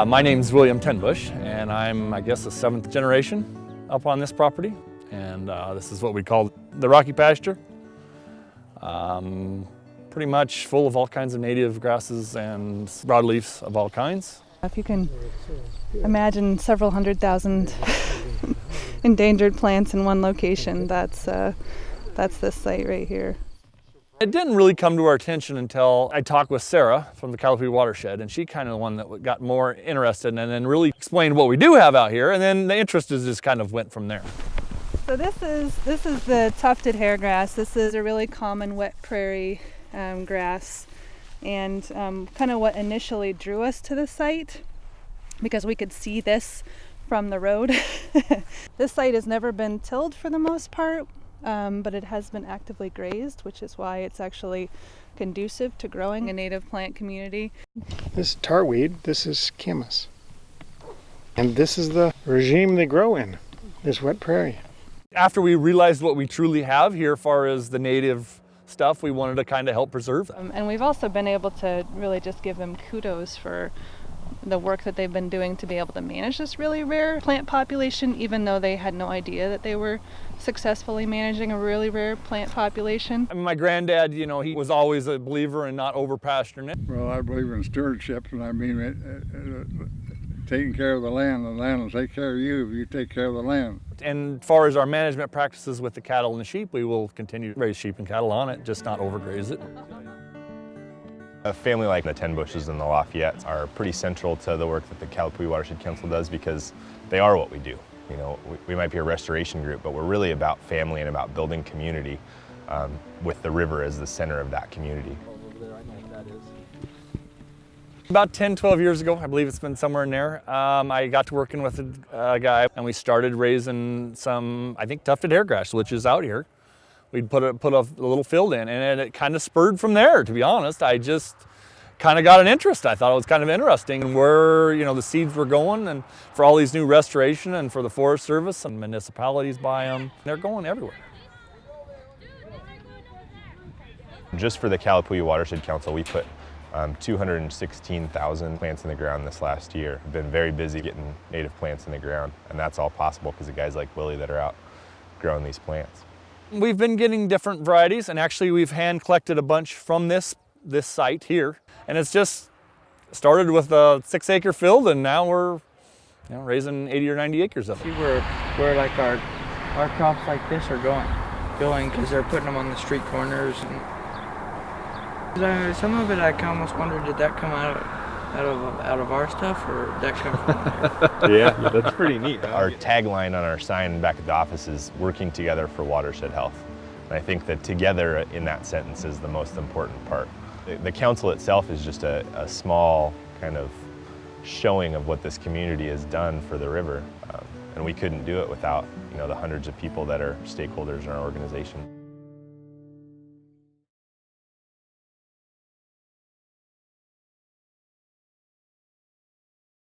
My name's William Tenbush, and I'm, I guess, the 7th generation up on this property. And this is what we call the Rocky Pasture. Pretty much full of all kinds of native grasses and broadleafs of all kinds. If you can imagine several 100,000 endangered plants in one location, that's this site right here. It didn't really come to our attention until I talked with Sarah from the Calapooia Watershed, and she kind of the one that got more interested and then really explained what we do have out here, and then the interest just kind of went from there. So this is the tufted hairgrass. This is a really common wet prairie grass, and kind of what initially drew us to the site, because we could see this from the road. This site has never been tilled for the most part, but it has been actively grazed, which is why it's actually conducive to growing a native plant community. This is tarweed, this is camas. And this is the regime they grow in, this wet prairie. After we realized what we truly have here as far as the native stuff, we wanted to kind of help preserve that. And we've also been able to really just give them kudos for the work that they've been doing to be able to manage this really rare plant population, even though they had no idea that they were successfully managing a really rare plant population. I mean, my granddad, you know, he was always a believer in not overpasturing it. Well, I believe in stewardship, and I mean taking care of the land will take care of you if you take care of the land. And as far as our management practices with the cattle and the sheep, we will continue to raise sheep and cattle on it, just not overgraze it. A family like the Tenbushes and the Lafayette are pretty central to the work that the Calapooia Watershed Council does, because they are what we do. You know, we might be a restoration group, but we're really about family and about building community with the river as the center of that community. About 10, 12 years ago, I believe it's been somewhere in there, I got to working with a guy, and we started raising some, I think, tufted hairgrass, which is out here. We'd put a little field in, and it kind of spurred from there, to be honest. I just kind of got an interest. I thought it was kind of interesting, and where, you know, the seeds were going, and for all these new restoration, and for the Forest Service, and municipalities buy them. They're going everywhere. Just for the Calapooia Watershed Council, we put 216,000 plants in the ground this last year. We've been very busy getting native plants in the ground, and that's all possible because of guys like Willie that are out growing these plants. We've been getting different varieties, and actually we've hand collected a bunch from this site here, and it's just started with a 6-acre field, and now we're, you know, raising 80 or 90 acres of it. See where like our crops like this are going because they're putting them on the street corners. And some of it I almost wondered, did that come out of our stuff, or did that come from there? Yeah, that's pretty neat. Our tagline on our sign back at the office is working together for watershed health. And I think that together in that sentence is the most important part. The council itself is just a small kind of showing of what this community has done for the river. And we couldn't do it without, you know, the hundreds of people that are stakeholders in our organization.